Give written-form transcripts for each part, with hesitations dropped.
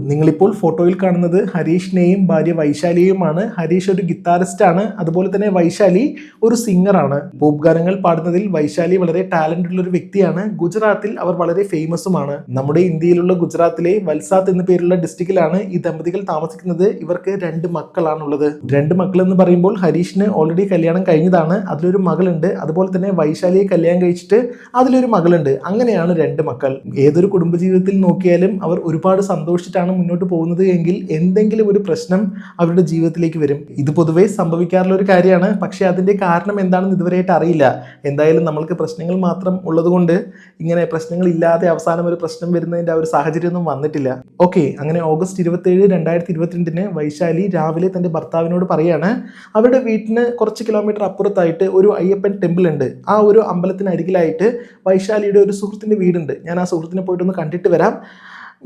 നിങ്ങളിപ്പോൾ ഫോട്ടോയിൽ കാണുന്നത് ഹരീഷിനെയും ഭാര്യ വൈശാലിയെയുമാണ്. ഹരീഷ് ഒരു ഗിത്താറിസ്റ്റ് ആണ്, അതുപോലെ തന്നെ വൈശാലി ഒരു സിംഗറാണ്. പോപ്പ് ഗാനങ്ങൾ പാടുന്നതിൽ വൈശാലി വളരെ ടാലന്റ് ഉള്ള ഒരു വ്യക്തിയാണ്. ഗുജറാത്തിൽ അവർ വളരെ ഫേമസുമാണ്. നമ്മുടെ ഇന്ത്യയിലുള്ള ഗുജറാത്തിലെ വൽസാദ് എന്ന പേരുള്ള ഡിസ്ട്രിക്റ്റിലാണ് ഈ ദമ്പതികൾ താമസിക്കുന്നത്. ഇവർക്ക് 2 മക്കളാണുള്ളത്. 2 മക്കൾ എന്ന് പറയുമ്പോൾ ഹരീഷിന് ഓൾറെഡി കല്യാണം കഴിഞ്ഞതാണ്, അതിലൊരു മകളുണ്ട്. അതുപോലെ തന്നെ വൈശാലിയെ കല്യാണം കഴിച്ചിട്ട് അതിലൊരു മകളുണ്ട്. അങ്ങനെയാണ് 2 മക്കൾ. ഏതൊരു കുടുംബജീവിതത്തിൽ നോക്കിയാലും അവർ ഒരുപാട് സന്തോഷിച്ചിട്ടാണ് മുന്നോട്ട് പോകുന്നത് എങ്കിൽ എന്തെങ്കിലും ഒരു പ്രശ്നം അവരുടെ ജീവിതത്തിലേക്ക് വരും. ഇത് പൊതുവെ സംഭവിക്കാറുള്ള ഒരു കാര്യമാണ്. പക്ഷെ അതിന്റെ കാരണം എന്താണെന്ന് ഇതുവരെയായിട്ട് അറിയില്ല. എന്തായാലും നമ്മൾക്ക് പ്രശ്നങ്ങൾ മാത്രം ഉള്ളതുകൊണ്ട് ഇങ്ങനെ പ്രശ്നങ്ങൾ ഇല്ലാതെ അവസാനം ഒരു പ്രശ്നം വരുന്നതിന്റെ ആ ഒരു സാഹചര്യമൊന്നും വന്നിട്ടില്ല. ഓക്കെ, അങ്ങനെ ഓഗസ്റ്റ് 27, 2022 വൈശാലി രാവിലെ തന്റെ ഭർത്താവിനോട് പറയാണ്, അവരുടെ വീട്ടിന് കുറച്ച് കിലോമീറ്റർ അപ്പുറത്തായിട്ട് ഒരു അയ്യപ്പൻ ടെമ്പിൾ ഉണ്ട്. ആ ഒരു അമ്പലത്തിനരികിലായിട്ട് വൈശാലിയുടെ ഒരു സുഹൃത്തിന്റെ വീടുണ്ട്. ഞാൻ ആ സുഹൃത്തിനെ പോയിട്ടൊന്ന് കണ്ടിട്ട് വരാം,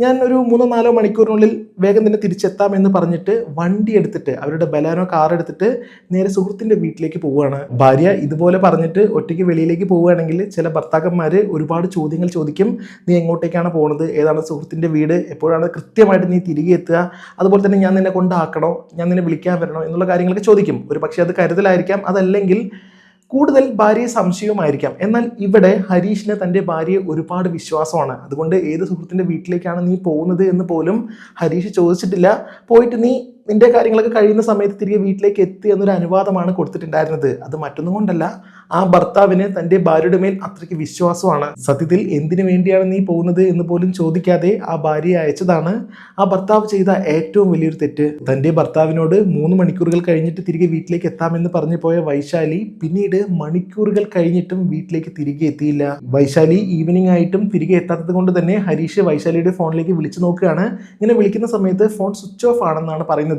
ഞാൻ ഒരു 3-4 മണിക്കൂറിനുള്ളിൽ വേഗം തന്നെ തിരിച്ചെത്താം എന്ന് പറഞ്ഞിട്ട് വണ്ടി എടുത്തിട്ട്, അവരുടെ ബലാനോ കാർ എടുത്തിട്ട് നേരെ സുഹൃത്തിന്റെ വീട്ടിലേക്ക് പോവുകയാണ്. ഭാര്യ ഇതുപോലെ പറഞ്ഞിട്ട് ഒറ്റയ്ക്ക് വെളിയിലേക്ക് പോവുകയാണെങ്കിൽ ചില ഭർത്താക്കന്മാര് ഒരുപാട് ചോദ്യങ്ങൾ ചോദിക്കും. നീ എങ്ങോട്ടേക്കാണ് പോകുന്നത്, ഏതാണ് സുഹൃത്തിന്റെ വീട്, എപ്പോഴാണ് കൃത്യമായിട്ട് നീ തിരികെ എത്തുക, അതുപോലെ തന്നെ ഞാൻ നിന്നെ കൊണ്ടാക്കണോ, ഞാൻ നിന്നെ വിളിക്കാൻ വരണോ എന്നുള്ള കാര്യങ്ങളൊക്കെ ചോദിക്കും. ഒരു പക്ഷേ അത് കരുതലായിരിക്കാം, അതല്ലെങ്കിൽ കൂടുതൽ ഭാര്യയെ സംശയവുമായിരിക്കാം. എന്നാൽ ഇവിടെ ഹരീഷിന് തൻ്റെ ഭാര്യയെ ഒരുപാട് വിശ്വാസമാണ്. അതുകൊണ്ട് ഏത് സുഹൃത്തിൻ്റെ വീട്ടിലേക്കാണ് നീ പോകുന്നത് എന്ന് പോലും ഹരീഷ് ചോദിച്ചിട്ടില്ല. പോയിട്ട് നീ നിന്റെ കാര്യങ്ങളൊക്കെ കഴിയുന്ന സമയത്ത് തിരികെ വീട്ടിലേക്ക് എത്തി എന്നൊരു അനുവാദമാണ് കൊടുത്തിട്ടുണ്ടായിരുന്നത്. അത് മറ്റൊന്നും കൊണ്ടല്ല, ആ ഭർത്താവിന് തൻ്റെ ഭാര്യയുടെ മേൽ അത്രയ്ക്ക് വിശ്വാസമാണ്. സത്യത്തിൽ എന്തിനു വേണ്ടിയാണ് നീ പോകുന്നത് എന്ന് പോലും ചോദിക്കാതെ ആ ഭാര്യയെ അയച്ചതാണ് ആ ഭർത്താവ് ചെയ്ത ഏറ്റവും വലിയൊരു തെറ്റ്. തൻ്റെ ഭർത്താവിനോട് 3 മണിക്കൂറുകൾ കഴിഞ്ഞിട്ട് തിരികെ വീട്ടിലേക്ക് എത്താമെന്ന് പറഞ്ഞു പോയ വൈശാലി പിന്നീട് മണിക്കൂറുകൾ കഴിഞ്ഞിട്ടും വീട്ടിലേക്ക് തിരികെ എത്തിയില്ല. വൈശാലി ഈവനിങ് ആയിട്ടും തിരികെ എത്താത്തത് കൊണ്ട് തന്നെ ഹരീഷ് വൈശാലിയുടെ ഫോണിലേക്ക് വിളിച്ചു നോക്കുകയാണ്. ഇങ്ങനെ വിളിക്കുന്ന സമയത്ത് ഫോൺ സ്വിച്ച് ഓഫ് ആണെന്നാണ് പറയുന്നത്.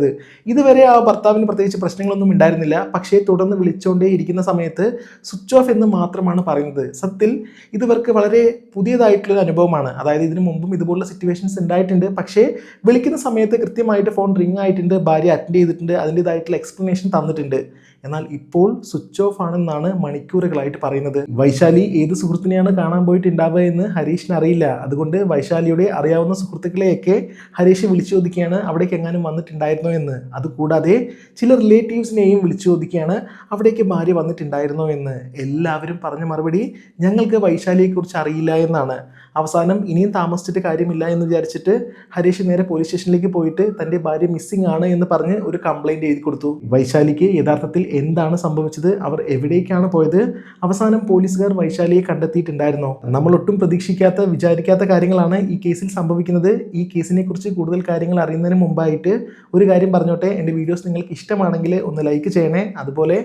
ഇതുവരെ ആ ഭർത്താവിന് പ്രത്യേകിച്ച് പ്രശ്നങ്ങളൊന്നും ഉണ്ടായിരുന്നില്ല. പക്ഷേ തുടർന്ന് വിളിച്ചുകൊണ്ടേ ഇരിക്കുന്ന സമയത്ത് സ്വിച്ച് ഓഫ് എന്ന് മാത്രമാണ് പറയുന്നത്. സത്യത്തിൽ ഇവർക്ക് വളരെ പുതിയതായിട്ടുള്ളൊരു അനുഭവമാണ്. അതായത് ഇതിനു മുമ്പും ഇതുപോലുള്ള സിറ്റുവേഷൻസ് ഉണ്ടായിട്ടുണ്ട്. പക്ഷേ വിളിക്കുന്ന സമയത്ത് കൃത്യമായിട്ട് ഫോൺ റിംഗ് ആയിട്ടുണ്ട്, ഭാര്യ അറ്റൻഡ് ചെയ്തിട്ടുണ്ട്, അതിൻ്റെതായിട്ടുള്ള എക്സ്പ്ലനേഷൻ തന്നിട്ടുണ്ട്. എന്നാൽ ഇപ്പോൾ സ്വിച്ച് ഓഫ് ആണെന്നാണ് മണിക്കൂറുകളായിട്ട് പറയുന്നത്. വൈശാലി ഏത് സുഹൃത്തിനെയാണ് കാണാൻ പോയിട്ടുണ്ടാവുക എന്ന് ഹരീഷിന് അറിയില്ല. അതുകൊണ്ട് വൈശാലിയുടെ അറിയാവുന്ന സുഹൃത്തുക്കളെയൊക്കെ ഹരീഷ് വിളിച്ചു ചോദിക്കുകയാണ് അവിടേക്ക് എങ്ങാനും വന്നിട്ടുണ്ടായിരുന്നോ എന്ന്. അതുകൂടാതെ ചില റിലേറ്റീവ്സിനെയും വിളിച്ചു ചോദിക്കുകയാണ് അവിടേക്ക് ഭാര്യ വന്നിട്ടുണ്ടായിരുന്നോ എന്ന്. എല്ലാവരും പറഞ്ഞ മറുപടി ഞങ്ങൾക്ക് വൈശാലിയെക്കുറിച്ച് അറിയില്ല എന്നാണ്. അവസാനം ഇനിയും താമസിച്ചിട്ട് കാര്യമില്ല എന്ന് വിചാരിച്ചിട്ട് ഹരീഷ് നേരെ പോലീസ് സ്റ്റേഷനിലേക്ക് പോയിട്ട് തൻ്റെ ഭാര്യ മിസ്സിംഗ് ആണ് എന്ന് പറഞ്ഞ് ഒരു കംപ്ലൈൻറ്റ് എഴുതി കൊടുത്തു. വൈശാലിക്ക് യഥാർത്ഥത്തിൽ എന്താണ് സംഭവിച്ചത്, അവർ എവിടേക്കാണ് പോയത്, അവസാനം പോലീസുകാർ വൈശാലിയെ കണ്ടെത്തിയിട്ടുണ്ടായിരുന്നോ? നമ്മൾ ഒട്ടും പ്രതീക്ഷിക്കാത്ത വിചാരിക്കാത്ത കാര്യങ്ങളാണ് ഈ കേസിൽ സംഭവിക്കുന്നത്. ഈ കേസിനെ കുറിച്ച് കൂടുതൽ കാര്യങ്ങൾ അറിയുന്നതിന് മുമ്പായിട്ട് ഒരു കാര്യം പറഞ്ഞോട്ടെ, എൻ്റെ വീഡിയോസ് നിങ്ങൾക്ക് ഇഷ്ടമാണെങ്കിൽ ഒന്ന് ലൈക്ക് ചെയ്യണേ. അതുപോലെ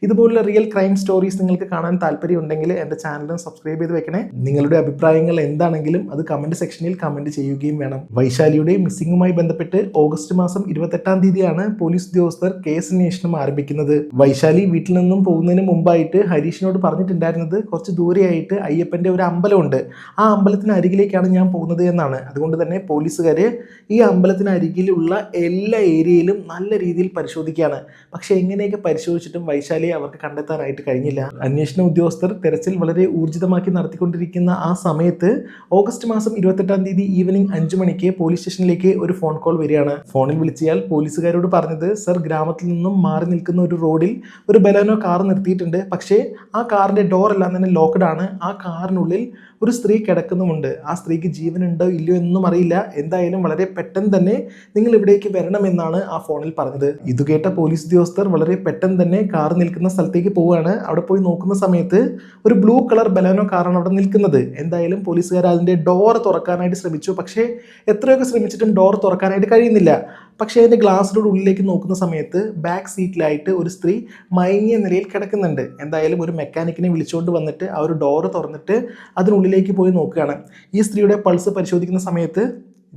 ഇതുപോലുള്ള റിയൽ ക്രൈം സ്റ്റോറീസ് നിങ്ങൾക്ക് കാണാൻ താല്പര്യമുണ്ടെങ്കിൽ എൻ്റെ ചാനലും സബ്സ്ക്രൈബ് ചെയ്ത് വെക്കണേ. നിങ്ങളുടെ അഭിപ്രായങ്ങൾ എന്താണെങ്കിലും അത് കമന്റ് സെക്ഷനിൽ കമന്റ് ചെയ്യുകയും വേണം. വൈശാലിയുടെ മിസ്സിംഗുമായി ബന്ധപ്പെട്ട് ഓഗസ്റ്റ് മാസം 28-ാം തീയതിയാണ് പോലീസ് ഉദ്യോഗസ്ഥർ കേസ് അന്വേഷണം ആരംഭിക്കുന്നത്. വൈശാലി വീട്ടിൽ നിന്നും പോകുന്നതിന് മുമ്പായിട്ട് ഹരീഷിനോട് പറഞ്ഞിട്ടുണ്ടായിരുന്നത് കുറച്ച് ദൂരെയായിട്ട് അയ്യപ്പന്റെ ഒരു അമ്പലമുണ്ട്, ആ അമ്പലത്തിന് അരികിലേക്കാണ് ഞാൻ പോകുന്നത് എന്നാണ്. അതുകൊണ്ട് തന്നെ പോലീസുകാര് ഈ അമ്പലത്തിന് അരികിലുള്ള എല്ലാ ഏരിയയിലും നല്ല രീതിയിൽ പരിശോധിക്കുകയാണ്. പക്ഷെ എങ്ങനെയൊക്കെ പരിശോധിച്ചിട്ടും വൈശാലിയെ അവർക്ക് കണ്ടെത്താനായിട്ട് കഴിഞ്ഞില്ല. അന്വേഷണ ഉദ്യോഗസ്ഥർ തെരച്ചിൽ വളരെ ഊർജിതമാക്കി നടത്തിക്കൊണ്ടിരിക്കുന്ന ആ സമയത്ത് ഓഗസ്റ്റ് മാസം 28-ാം തീയതി ഈവനിങ് 5 മണിക്ക് പോലീസ് സ്റ്റേഷനിലേക്ക് ഒരു ഫോൺ കോൾ വരികയാണ്. ഫോണിൽ വിളിച്ചയാൾ പോലീസുകാരോട് പറഞ്ഞത്, സർ, ഗ്രാമത്തിൽ നിന്നും മാറി നിൽക്കുന്ന ഒരു റോഡിൽ ഒരു ബലാനോ കാർ നിർത്തിയിട്ടുണ്ട്. പക്ഷേ ആ കാറിന്റെ ഡോർ എല്ലാം തന്നെ ലോക്ക്ഡ് ആണ്. ആ കാറിനുള്ളിൽ ഒരു സ്ത്രീ കിടക്കുന്നുമുണ്ട്. ആ സ്ത്രീക്ക് ജീവനുണ്ടോ ഇല്ലയോ എന്നൊന്നും അറിയില്ല. എന്തായാലും വളരെ പെട്ടെന്ന് തന്നെ നിങ്ങൾ ഇവിടേക്ക് വരണമെന്നാണ് ആ ഫോണിൽ പറഞ്ഞത്. ഇത് കേട്ട പോലീസ് ഉദ്യോഗസ്ഥർ വളരെ പെട്ടെന്ന് തന്നെ കാർ നിൽക്കുന്ന സ്ഥലത്തേക്ക് പോവുകയാണ്. അവിടെ പോയി നോക്കുന്ന സമയത്ത് ഒരു ബ്ലൂ കളർ ബലാനോ കാറാണ് അവിടെ നിൽക്കുന്നത്. എന്തായാലും പോലീസുകാർ അതിൻ്റെ ഡോർ തുറക്കാനായിട്ട് ശ്രമിച്ചു. പക്ഷേ എത്രയൊക്കെ ശ്രമിച്ചിട്ടും ഡോർ തുറക്കാനായിട്ട് കഴിയുന്നില്ല. പക്ഷേ അതിൻ്റെ ഗ്ലാസ്സിലൂടെ ഉള്ളിലേക്ക് നോക്കുന്ന സമയത്ത് ബാക്ക് സീറ്റിലായിട്ട് ഒരു സ്ത്രീ മയങ്ങിയ നിലയിൽ കിടക്കുന്നുണ്ട്. എന്തായാലും ഒരു മെക്കാനിക്കിനെ വിളിച്ചുകൊണ്ട് വന്നിട്ട് ആ ഒരു ഡോറ് തുറന്നിട്ട് അതിനുള്ളിലേക്ക് പോയി നോക്കുകയാണ്. ഈ സ്ത്രീയുടെ പൾസ് പരിശോധിക്കുന്ന സമയത്ത്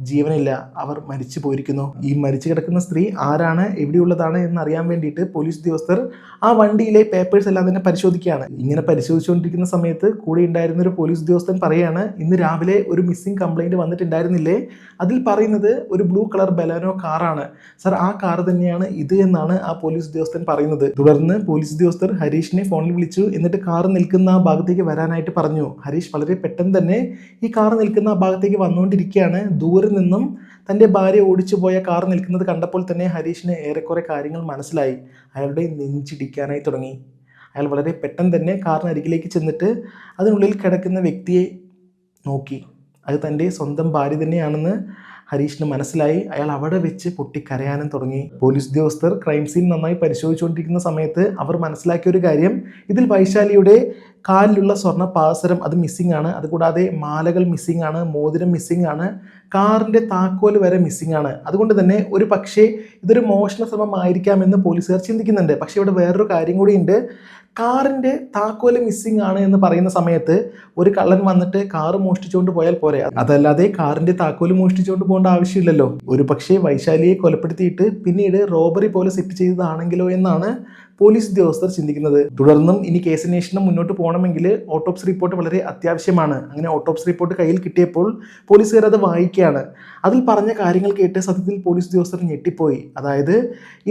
ജീവനില്ല, അവർ മരിച്ചു പോയിരിക്കുന്നു. ഈ മരിച്ചു കിടക്കുന്ന സ്ത്രീ ആരാണ്, എവിടെയുള്ളതാണ് എന്നറിയാൻ വേണ്ടിയിട്ട് പോലീസ് ഉദ്യോഗസ്ഥർ ആ വണ്ടിയിലെ പേപ്പേഴ്സ് എല്ലാം തന്നെ പരിശോധിക്കുകയാണ്. ഇങ്ങനെ പരിശോധിച്ചുകൊണ്ടിരിക്കുന്ന സമയത്ത് കൂടെ ഉണ്ടായിരുന്ന ഒരു പോലീസ് ഉദ്യോഗസ്ഥൻ പറയാണ്, ഇന്ന് രാവിലെ ഒരു മിസ്സിംഗ് കംപ്ലൈൻറ്റ് വന്നിട്ടുണ്ടായിരുന്നില്ലേ, അതിൽ പറയുന്നത് ഒരു ബ്ലൂ കളർ ബലാനോ കാറാണ്. സർ, ആ കാർ തന്നെയാണ് ഇത് എന്നാണ് ആ പോലീസ് ഉദ്യോഗസ്ഥൻ പറയുന്നത്. തുടർന്ന് പോലീസ് ഉദ്യോഗസ്ഥർ ഹരീഷിനെ ഫോണിൽ വിളിച്ചു. എന്നിട്ട് കാർ നിൽക്കുന്ന ആ ഭാഗത്തേക്ക് വരാനായിട്ട് പറഞ്ഞു. ഹരീഷ് വളരെ പെട്ടെന്ന് തന്നെ ഈ കാർ നിൽക്കുന്ന ആ ഭാഗത്തേക്ക് വന്നുകൊണ്ടിരിക്കുകയാണ്. ദൂരെ ദൂരെ നിന്നും തൻ്റെ ഭാര്യ ഓടിച്ചു പോയ കാർ നിൽക്കുന്നത് കണ്ടപ്പോൾ തന്നെ ഹരീഷിന് ഏറെക്കുറെ കാര്യങ്ങൾ മനസ്സിലായി. അയാളുടെ നെഞ്ചിടിക്കാനായി തുടങ്ങി. അയാൾ വളരെ പെട്ടെന്ന് തന്നെ കാറിനരികിലേക്ക് ചെന്നിട്ട് അതിനുള്ളിൽ കിടക്കുന്ന വ്യക്തിയെ നോക്കി. അത് തൻ്റെ സ്വന്തം ഭാര്യ തന്നെയാണെന്ന് ഹരീഷിന് മനസ്സിലായി. അയാൾ അവിടെ വെച്ച് പൊട്ടിക്കരയാനും തുടങ്ങി. പോലീസ് ഉദ്യോഗസ്ഥർ ക്രൈം സീൻ നന്നായി പരിശോധിച്ചുകൊണ്ടിരിക്കുന്ന സമയത്ത് അവർ മനസ്സിലാക്കിയ ഒരു കാര്യം, ഇതിൽ വൈശാലിയുടെ കാലിലുള്ള സ്വർണ്ണ പാദസരം അത് മിസ്സിംഗ് ആണ്. അതുകൂടാതെ മാലകൾ മിസ്സിംഗ് ആണ്, മോതിരം മിസ്സിംഗ് ആണ്, കാറിൻ്റെ താക്കോൽ വരെ മിസ്സിംഗ് ആണ്. അതുകൊണ്ട് തന്നെ ഒരു പക്ഷേ ഇതൊരു മോഷണ ശ്രമമായിരിക്കാമെന്ന് പോലീസുകാർ ചിന്തിക്കുന്നുണ്ട്. പക്ഷേ ഇവിടെ വേറൊരു കാര്യം കൂടിയുണ്ട്. കാറിൻ്റെ താക്കോല് മിസ്സിംഗ് ആണ് എന്ന് പറയുന്ന സമയത്ത് ഒരു കള്ളൻ വന്നിട്ട് കാറ് മോഷ്ടിച്ചുകൊണ്ട് പോയാൽ പോരെ, അതല്ലാതെ കാറിൻ്റെ താക്കോല് മോഷ്ടിച്ചുകൊണ്ട് പോകേണ്ട ആവശ്യമില്ലല്ലോ. ഒരു പക്ഷേ വൈശാലിയെ കൊലപ്പെടുത്തിയിട്ട് പിന്നീട് റോബറി പോലെ സെറ്റ് ചെയ്തതാണെങ്കിലോ എന്നാണ് പോലീസ് ഉദ്യോഗസ്ഥർ ചിന്തിക്കുന്നത്. തുടർന്നും ഇനി കേസന്വേഷണം മുന്നോട്ട് പോകണമെങ്കിൽ ഓട്ടോപ്സി റിപ്പോർട്ട് വളരെ അത്യാവശ്യമാണ്. അങ്ങനെ ഓട്ടോപ്സി റിപ്പോർട്ട് കയ്യിൽ കിട്ടിയപ്പോൾ പോലീസുകാർ അത് വായിക്കുകയാണ്. അതിൽ പറഞ്ഞ കാര്യങ്ങൾ കേട്ട് സത്യത്തിൽ പോലീസ് ഉദ്യോഗസ്ഥർ ഞെട്ടിപ്പോയി. അതായത്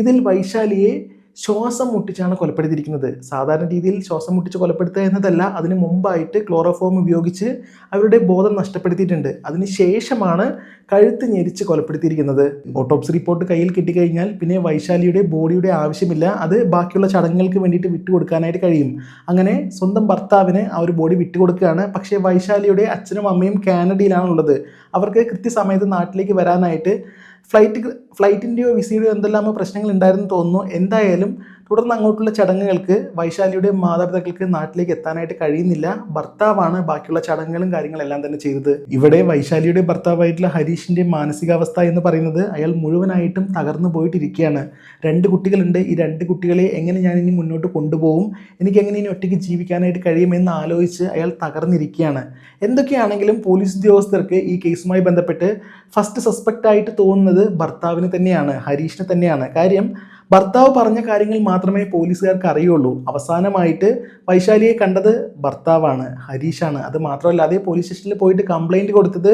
ഇതിൽ വൈശാലിയെ ശ്വാസം മുട്ടിച്ചാണ് കൊലപ്പെടുത്തിയിരിക്കുന്നത്. സാധാരണ രീതിയിൽ ശ്വാസം മുട്ടിച്ച് കൊലപ്പെടുത്തുക എന്നതല്ല, അതിന് മുമ്പായിട്ട് ക്ലോറോഫോം ഉപയോഗിച്ച് അവരുടെ ബോധം നഷ്ടപ്പെടുത്തിയിട്ടുണ്ട്. അതിനുശേഷമാണ് കഴുത്ത് ഞെരിച്ച് കൊലപ്പെടുത്തിയിരിക്കുന്നത്. ഓട്ടോപ്സി റിപ്പോർട്ട് കയ്യിൽ കിട്ടിക്കഴിഞ്ഞാൽ പിന്നെ വൈശാലിയുടെ ബോഡിയുടെ ആവശ്യമില്ല, അത് ബാക്കിയുള്ള ചടങ്ങുകൾക്ക് വേണ്ടിയിട്ട് വിട്ടുകൊടുക്കാനായിട്ട് കഴിയും. അങ്ങനെ സ്വന്തം ഭർത്താവിന് ആ ഒരു ബോഡി വിട്ടുകൊടുക്കുകയാണ്. പക്ഷേ വൈശാലിയുടെ അച്ഛനും അമ്മയും കാനഡയിലാണുള്ളത്. അവർക്ക് കൃത്യസമയത്ത് നാട്ടിലേക്ക് വരാനായിട്ട് ഫ്ലൈറ്റിൻ്റെയോ വിസയുടെയോ എന്തെല്ലാമോ പ്രശ്നങ്ങൾ ഉണ്ടായിരുന്നു തോന്നുന്നു. എന്തായാലും തുടർന്ന് അങ്ങോട്ടുള്ള ചടങ്ങുകൾക്ക് വൈശാലിയുടെ മാതാപിതാക്കൾക്ക് നാട്ടിലേക്ക് എത്താനായിട്ട് കഴിയുന്നില്ല. ഭർത്താവാണ് ബാക്കിയുള്ള ചടങ്ങുകളും കാര്യങ്ങളെല്ലാം തന്നെ ചെയ്തത്. ഇവിടെ വൈശാലിയുടെ ഭർത്താവായിട്ടുള്ള ഹരീഷിൻ്റെ മാനസികാവസ്ഥ എന്ന് പറയുന്നത് അയാൾ മുഴുവനായിട്ടും തകർന്നു പോയിട്ടിരിക്കുകയാണ്. 2 കുട്ടികളുണ്ട്. ഈ 2 കുട്ടികളെ എങ്ങനെ ഞാൻ ഇനി മുന്നോട്ട് കൊണ്ടുപോകും, എനിക്ക് എങ്ങനെ ഇനി ഒറ്റയ്ക്ക് ജീവിക്കാനായിട്ട് കഴിയുമെന്ന് ആലോചിച്ച് അയാൾ തകർന്നിരിക്കുകയാണ്. എന്തൊക്കെയാണെങ്കിലും പോലീസ് ഉദ്യോഗസ്ഥർക്ക് ഈ കേസുമായി ബന്ധപ്പെട്ട് ഫസ്റ്റ് സസ്പെക്റ്റ് ആയിട്ട് തോന്നുന്നത് ഭർത്താവിന് തന്നെയാണ്, ഹരീഷിന് തന്നെയാണ്. കാര്യം ഭർത്താവ് പറഞ്ഞ കാര്യങ്ങൾ മാത്രമേ പോലീസുകാർക്ക് അറിയുള്ളൂ. അവസാനമായിട്ട് വൈശാലിയെ കണ്ടത് ഭർത്താവാണ്, ഹരീഷാണ്. അത് മാത്രമല്ല, അതേ പോലീസ് സ്റ്റേഷനിൽ പോയിട്ട് കംപ്ലൈൻറ്റ് കൊടുത്തത്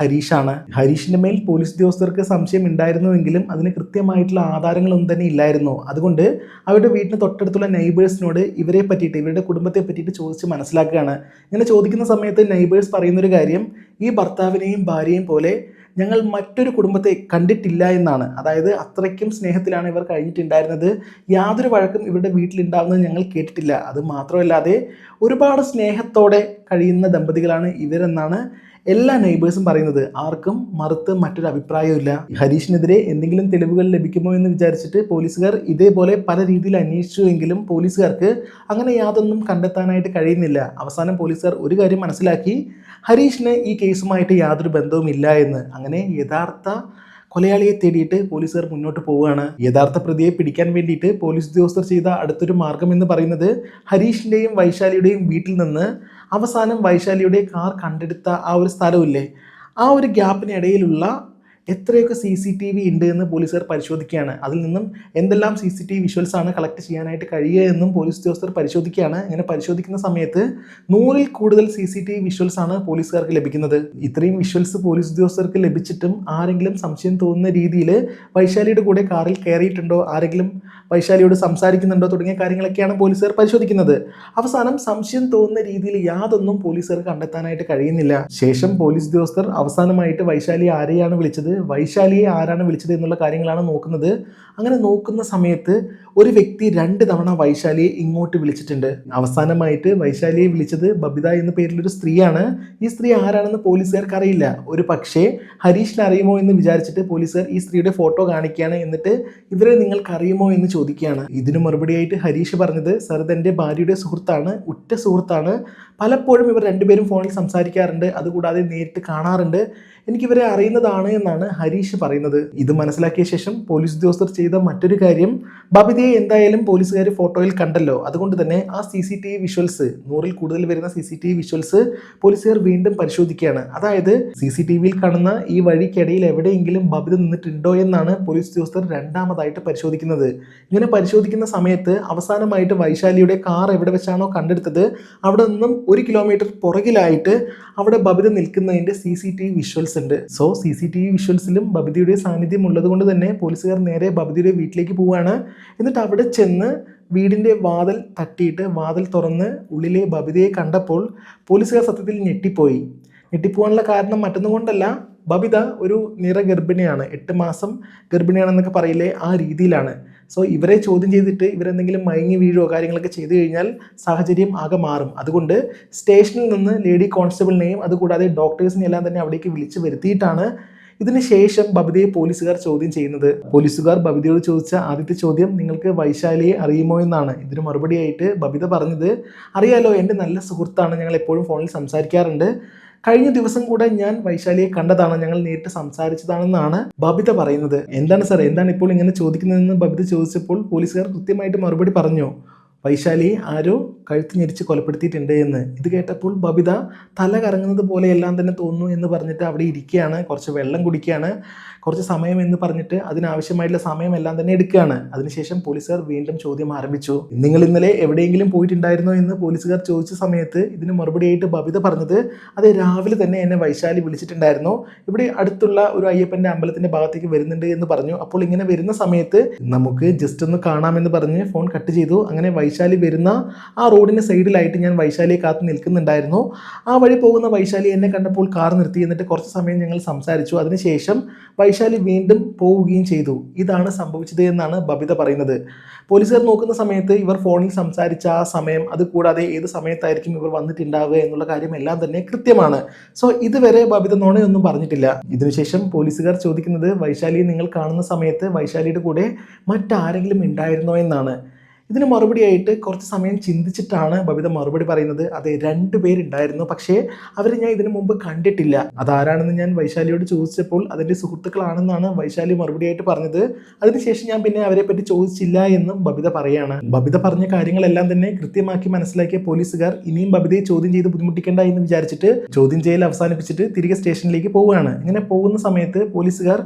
ഹരീഷാണ്. ഹരീഷിൻ്റെ മേൽ പോലീസ് ഉദ്യോഗസ്ഥർക്ക് സംശയം ഉണ്ടായിരുന്നുവെങ്കിലും അതിന് കൃത്യമായിട്ടുള്ള ആധാരങ്ങളൊന്നും തന്നെ ഇല്ലായിരുന്നു. അതുകൊണ്ട് അവരുടെ വീട്ടിന് തൊട്ടടുത്തുള്ള നെയ്ബേഴ്സിനോട് ഇവരെ പറ്റിയിട്ട്, ഇവരുടെ കുടുംബത്തെ പറ്റിയിട്ട് ചോദിച്ച് മനസ്സിലാക്കുകയാണ്. ഇങ്ങനെ ചോദിക്കുന്ന സമയത്ത് നെയ്ബേഴ്സ് പറയുന്നൊരു കാര്യം, ഈ ഭർത്താവിനെയും ഭാര്യയും പോലെ ഞങ്ങൾ മറ്റൊരു കുടുംബത്തെ കണ്ടിട്ടില്ല എന്നാണ്. അതായത് അത്രയ്ക്കും സ്നേഹത്തിലാണ് ഇവർ കഴിഞ്ഞിട്ടുണ്ടായിരുന്നത്. യാതൊരു വഴക്കും ഇവരുടെ വീട്ടിലുണ്ടാവുന്നത് ഞങ്ങൾ കേട്ടിട്ടില്ല. അത് മാത്രമല്ലാതെ ഒരുപാട് സ്നേഹത്തോടെ കഴിയുന്ന ദമ്പതികളാണ് ഇവരെന്നാണ് എല്ലാ നെയ്ബേഴ്സും പറയുന്നത്. ആർക്കും മറുത്ത് മറ്റൊരു അഭിപ്രായമില്ല. ഹരീഷിനെതിരെ എന്തെങ്കിലും തെളിവുകൾ ലഭിക്കുമോ എന്ന് വിചാരിച്ചിട്ട് പോലീസുകാർ ഇതേപോലെ പല രീതിയിൽ അന്വേഷിച്ചുവെങ്കിലും പോലീസുകാർക്ക് അങ്ങനെ യാതൊന്നും കണ്ടെത്താനായിട്ട് കഴിയുന്നില്ല. അവസാനം പോലീസുകാർ ഒരു കാര്യം മനസ്സിലാക്കി, ഹരീഷിന് ഈ കേസുമായിട്ട് യാതൊരു ബന്ധവുമില്ല എന്ന്. അങ്ങനെ യഥാർത്ഥ കൊലയാളിയെ തേടിയിട്ട് പോലീസുകാർ മുന്നോട്ട് പോവുകയാണ്. യഥാർത്ഥ പ്രതിയെ പിടിക്കാൻ വേണ്ടിയിട്ട് പോലീസ് ഉദ്യോഗസ്ഥർ ചെയ്ത അടുത്തൊരു മാർഗം എന്ന് പറയുന്നത് ഹരീഷിൻ്റെയും വൈശാലിയുടെയും വീട്ടിൽ നിന്ന് അവസാനം വൈശാലിയുടെ കാർ കണ്ടെടുത്ത ആ ഒരു സ്ഥലമില്ലേ, ആ ഒരു ഗ്യാപ്പിനിടയിലുള്ള എത്രയൊക്കെ CCTV ഉണ്ട് എന്ന് പോലീസുകാർ പരിശോധിക്കുകയാണ്. അതിൽ നിന്നും എന്തെല്ലാം CCTV വിഷ്വൽസ് ആണ് കളക്ട് ചെയ്യാനായിട്ട് കഴിയുക എന്നും പോലീസ് ഉദ്യോഗസ്ഥർ പരിശോധിക്കുകയാണ്. ഇങ്ങനെ പരിശോധിക്കുന്ന സമയത്ത് 100-ൽ കൂടുതൽ CCTV വിഷ്വൽസ് ആണ് പോലീസുകാർക്ക് ലഭിക്കുന്നത്. ഇത്രയും വിഷ്വൽസ് പോലീസ് ഉദ്യോഗസ്ഥർക്ക് ലഭിച്ചിട്ടും ആരെങ്കിലും സംശയം തോന്നുന്ന രീതിയിൽ വൈശാലിയുടെ കൂടെ കാറിൽ കയറിയിട്ടുണ്ടോ, ആരെങ്കിലും വൈശാലിയോട് സംസാരിക്കുന്നുണ്ടോ തുടങ്ങിയ കാര്യങ്ങളൊക്കെയാണ് പോലീസുകാർ പരിശോധിക്കുന്നത്. അവസാനം സംശയം തോന്നുന്ന രീതിയിൽ യാതൊന്നും പോലീസുകാർക്ക് കണ്ടെത്താനായിട്ട് കഴിയുന്നില്ല. ശേഷം പോലീസ് ഉദ്യോഗസ്ഥർ അവസാനമായിട്ട് വൈശാലിയെ ആരെയാണ് വിളിച്ചത്, വൈശാലിയെ ആരാണ് വിളിച്ചത് എന്നുള്ള കാര്യങ്ങളാണ് നോക്കുന്നത്. അങ്ങനെ നോക്കുന്ന സമയത്ത് ഒരു വ്യക്തി 2 തവണ വൈശാലിയെ ഇങ്ങോട്ട് വിളിച്ചിട്ടുണ്ട്. അവസാനമായിട്ട് വൈശാലിയെ വിളിച്ചത് ബബിത എന്ന പേരിലൊരു സ്ത്രീയാണ്. ഈ സ്ത്രീ ആരാണെന്ന് പോലീസുകാർക്ക് അറിയില്ല. ഒരു പക്ഷേ ഹരീഷിനെ അറിയുമോ എന്ന് വിചാരിച്ചിട്ട് പോലീസുകാർ ഈ സ്ത്രീയുടെ ഫോട്ടോ കാണിക്കുകയാണ്. എന്നിട്ട് ഇവരെ നിങ്ങൾക്ക് അറിയുമോ എന്ന് ചോദിക്കുകയാണ്. ഇതിന് മറുപടിയായിട്ട് ഹരീഷ് പറഞ്ഞത്, സർ ഇതെൻ്റെ ഭാര്യയുടെ സുഹൃത്താണ്, ഉറ്റ സുഹൃത്താണ്, പലപ്പോഴും ഇവർ 2 പേരും ഫോണിൽ സംസാരിക്കാറുണ്ട്, അതുകൂടാതെ നേരിട്ട് കാണാറുണ്ട്, എനിക്കിവരെ അറിയുന്നതാണ് എന്നാണ് ഹരീഷ് പറയുന്നത്. ഇത് മനസ്സിലാക്കിയ ശേഷം പോലീസ് ഉദ്യോഗസ്ഥർ ചെയ്ത മറ്റൊരു കാര്യം, ബബിതയെ എന്തായാലും പോലീസുകാർ ഫോട്ടോയിൽ കണ്ടല്ലോ, അതുകൊണ്ട് തന്നെ ആ CCTV വിഷ്വൽസ് 100-ൽ കൂടുതൽ വരുന്ന CCTV വിഷ്വൽസ് പോലീസുകാർ വീണ്ടും പരിശോധിക്കുകയാണ്. അതായത് CCTVയിൽ കാണുന്ന ഈ വഴിക്കിടയിൽ എവിടെയെങ്കിലും ബബിത നിന്നിട്ടുണ്ടോ എന്നാണ് പോലീസ് ഉദ്യോഗസ്ഥർ രണ്ടാമതായിട്ട് പരിശോധിക്കുന്നത്. ഇങ്ങനെ പരിശോധിക്കുന്ന സമയത്ത് അവസാനമായിട്ട് വൈശാലിയുടെ കാർ എവിടെ വെച്ചാണോ കണ്ടെടുത്തത് അവിടെ നിന്നും 1 കിലോമീറ്റർ പുറകിലായിട്ട് അവിടെ ബബിത നിൽക്കുന്നതിൻ്റെ CCTV വിഷ്വൽസ് ഉണ്ട്. സോ CCTV വിഷ്വൽസിലും ബബിതയുടെ സാന്നിധ്യം ഉള്ളത് കൊണ്ട് തന്നെ പോലീസുകാർ നേരെ ബബിതയുടെ വീട്ടിലേക്ക് പോവുകയാണ്. എന്നിട്ട് അവിടെ ചെന്ന് വീടിൻ്റെ വാതിൽ തട്ടിയിട്ട് വാതിൽ തുറന്ന് ഉള്ളിലെ ബബിതയെ കണ്ടപ്പോൾ പോലീസുകാർ സത്യത്തിൽ ഞെട്ടിപ്പോവാനുള്ള കാരണം മറ്റൊന്നും കൊണ്ടല്ല, ബബിത ഒരു നിറഗർഭിണിയാണ്, 8 മാസം ഗർഭിണിയാണെന്നൊക്കെ പറയില്ലേ, ആ രീതിയിലാണ്. സോ ഇവരെ ചോദ്യം ചെയ്തിട്ട് ഇവരെന്തെങ്കിലും മയങ്ങി വീഴുകയോ കാര്യങ്ങളൊക്കെ ചെയ്തു കഴിഞ്ഞാൽ സാഹചര്യം ആകെ മാറും. അതുകൊണ്ട് സ്റ്റേഷനിൽ നിന്ന് ലേഡി കോൺസ്റ്റബിളിനെയും അതുകൂടാതെ ഡോക്ടേഴ്സിനെയും എല്ലാം തന്നെ അവിടേക്ക് വിളിച്ചു വരുത്തിയിട്ടാണ് ഇതിന് ശേഷം ബബിതയെ പോലീസുകാർ ചോദ്യം ചെയ്യുന്നത്. പോലീസുകാർ ബബിതയോട് ചോദിച്ച ആദ്യത്തെ ചോദ്യം, നിങ്ങൾക്ക് വൈശാലിയെ അറിയുമോ എന്നാണ്. ഇതിന് മറുപടിയായിട്ട് ബബിത പറഞ്ഞത്, അറിയാലോ, എൻ്റെ നല്ല സുഹൃത്താണ്, ഞങ്ങൾ എപ്പോഴും ഫോണിൽ സംസാരിക്കാറുണ്ട്, കഴിഞ്ഞ ദിവസം കൂടെ ഞാൻ വൈശാലിയെ കണ്ടതാണ്, ഞങ്ങൾ നേരിട്ട് സംസാരിച്ചതാണെന്നാണ് ബബിത പറയുന്നത്. എന്താണ് സാർ, എന്താണ് ഇപ്പോൾ ഇങ്ങനെ ചോദിക്കുന്നതെന്ന് ബബിത ചോദിച്ചപ്പോൾ പോലീസുകാർ കൃത്യമായിട്ട് മറുപടി പറഞ്ഞു, വൈശാലിയെ ആരോ കഴുത്ത് ഞെരിച്ച് കൊലപ്പെടുത്തിയിട്ടുണ്ട് എന്ന്. ഇത് കേട്ടപ്പോൾ ബബിത തല കറങ്ങുന്നത് പോലെയെല്ലാം തന്നെ തോന്നുന്നു എന്ന് പറഞ്ഞിട്ട് അവിടെ ഇരിക്കുകയാണ്, കുറച്ച് വെള്ളം കുടിക്കുകയാണ്, കുറച്ച് സമയം എന്ന് പറഞ്ഞിട്ട് അതിനാവശ്യമായിട്ടുള്ള സമയമെല്ലാം തന്നെ എടുക്കുകയാണ്. അതിനുശേഷം പോലീസുകാർ വീണ്ടും ചോദ്യം ആരംഭിച്ചു. നിങ്ങൾ ഇന്നലെ എവിടെയെങ്കിലും പോയിട്ടുണ്ടായിരുന്നോ എന്ന് പോലീസുകാർ ചോദിച്ച സമയത്ത് ഇതിന് മറുപടിയായിട്ട് ബബിത പറഞ്ഞത്, അതെ, രാവിലെ തന്നെ എന്നെ വൈശാലി വിളിച്ചിട്ടുണ്ടായിരുന്നു, ഇവിടെ അടുത്തുള്ള ഒരു അയ്യപ്പൻ്റെ അമ്പലത്തിൻ്റെ ഭാഗത്തേക്ക് വരുന്നുണ്ട് എന്ന് പറഞ്ഞു. അപ്പോൾ ഇങ്ങനെ വരുന്ന സമയത്ത് നമുക്ക് ജസ്റ്റ് ഒന്ന് കാണാമെന്ന് പറഞ്ഞ് ഫോൺ കട്ട് ചെയ്തു. അങ്ങനെ വൈശാലി വരുന്ന ആ റോഡിന് സൈഡിലായിട്ട് ഞാൻ വൈശാലിയെ കാത്തു നിൽക്കുന്നുണ്ടായിരുന്നു. ആ വഴി പോകുന്ന വൈശാലി എന്നെ കണ്ടപ്പോൾ കാർ നിർത്തി, എന്നിട്ട് കുറച്ച് സമയം ഞങ്ങൾ സംസാരിച്ചു. അതിനുശേഷം വൈശാലി വീണ്ടും പോവുകയും ചെയ്തു. ഇതാണ് സംഭവിച്ചത് എന്നാണ് ബബിത പറയുന്നത്. പോലീസുകാർ നോക്കുന്ന സമയത്ത് ഇവർ ഫോണിൽ സംസാരിച്ച ആ സമയം, അതുകൂടാതെ ഏത് സമയത്തായിരിക്കും ഇവർ വന്നിട്ടുണ്ടാവുക എന്നുള്ള കാര്യം എല്ലാം തന്നെ കൃത്യമാണ്. സോ ഇതുവരെ ബബിത നുണയൊന്നും പറഞ്ഞിട്ടില്ല. ഇതിനുശേഷം പോലീസുകാർ ചോദിക്കുന്നത്, വൈശാലിയെ നിങ്ങൾ കാണുന്ന സമയത്ത് വൈശാലിയുടെ കൂടെ മറ്റാരെങ്കിലും ഉണ്ടായിരുന്നോ എന്നാണ്. ഇതിന് മറുപടിയായിട്ട് കുറച്ച് സമയം ചിന്തിച്ചിട്ടാണ് ബബിത മറുപടി പറയുന്നത്, അതെ, 2 പേരുണ്ടായിരുന്നു, പക്ഷേ അവരെ ഞാൻ ഇതിനു മുമ്പ് കണ്ടിട്ടില്ല. അതാരാണെന്ന് ഞാൻ വൈശാലിയോട് ചോദിച്ചപ്പോൾ അതിൻ്റെ സുഹൃത്തുക്കളാണെന്നാണ് വൈശാലി മറുപടിയായിട്ട് പറഞ്ഞത്. അതിനുശേഷം ഞാൻ പിന്നെ അവരെ പറ്റി ചോദിച്ചില്ല എന്നും ബബിത പറയാണ്. ബബിത പറഞ്ഞ കാര്യങ്ങളെല്ലാം തന്നെ കൃത്യമാക്കി മനസ്സിലാക്കിയ പോലീസുകാർ ഇനിയും ബബിതയെ ചോദ്യം ചെയ്ത് ബുദ്ധിമുട്ടിക്കേണ്ട എന്ന് വിചാരിച്ചിട്ട് ചോദ്യം ചെയ്യൽ അവസാനിപ്പിച്ചിട്ട് തിരികെ സ്റ്റേഷനിലേക്ക് പോവുകയാണ്. ഇങ്ങനെ പോകുന്ന സമയത്ത് പോലീസുകാർ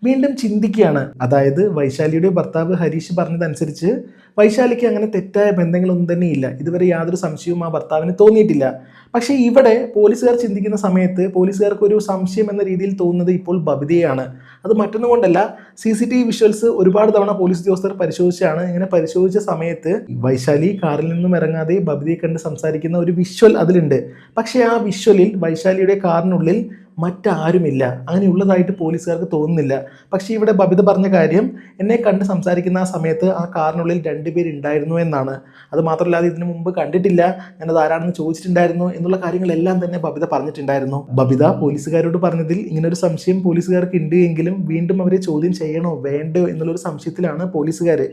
വീണ്ടും ചിന്തിക്കുകയാണ്. അതായത് വൈശാലിയുടെ ഭർത്താവ് ഹരീഷ് പറഞ്ഞതനുസരിച്ച് വൈശാലിക്ക് അങ്ങനെ തെറ്റായ ബന്ധങ്ങളൊന്നും തന്നെ ഇല്ല, ഇതുവരെ യാതൊരു സംശയവും ആ ഭർത്താവിന് തോന്നിയിട്ടില്ല. പക്ഷേ ഇവിടെ പോലീസുകാർ ചിന്തിക്കുന്ന സമയത്ത് പോലീസുകാർക്ക് ഒരു സംശയം എന്ന രീതിയിൽ തോന്നുന്നത് ഇപ്പോൾ ബബിതയാണ്. അത് മറ്റൊന്നും കൊണ്ടല്ല, CCTV വിഷ്വൽസ് ഒരുപാട് തവണ പോലീസ് ഉദ്യോഗസ്ഥർ പരിശോധിച്ചാണ്. ഇങ്ങനെ പരിശോധിച്ച സമയത്ത് വൈശാലി കാറിൽ നിന്നും ഇറങ്ങാതെ ബബിതയെ കണ്ട് സംസാരിക്കുന്ന ഒരു വിഷ്വൽ അതിലുണ്ട്. പക്ഷേ ആ വിഷ്വലിൽ വൈശാലിയുടെ കാറിനുള്ളിൽ മറ്റാരുമില്ല, അങ്ങനെയുള്ളതായിട്ട് പോലീസുകാർക്ക് തോന്നുന്നില്ല. പക്ഷേ ഇവിടെ ബബിത പറഞ്ഞ കാര്യം, എന്നെ കണ്ട് സംസാരിക്കുന്ന ആ സമയത്ത് ആ കാറിനുള്ളിൽ 2 പേരുണ്ടായിരുന്നു എന്നാണ്. അത് മാത്രമല്ലാതെ ഇതിനു മുമ്പ് കണ്ടിട്ടില്ല, ഞാനത് ആരാണെന്ന് ചോദിച്ചിട്ടുണ്ടായിരുന്നു എന്നുള്ള കാര്യങ്ങളെല്ലാം തന്നെ ബബിത പറഞ്ഞിട്ടുണ്ടായിരുന്നു. ബബിത പോലീസുകാരോട് പറഞ്ഞതിൽ ഇങ്ങനൊരു സംശയം പോലീസുകാർക്ക് ഉണ്ട് എങ്കിലും വീണ്ടും അവരെ ചോദ്യം ചെയ്യണോ വേണ്ടോ എന്നുള്ളൊരു സംശയത്തിലാണ് പോലീസുകാർ.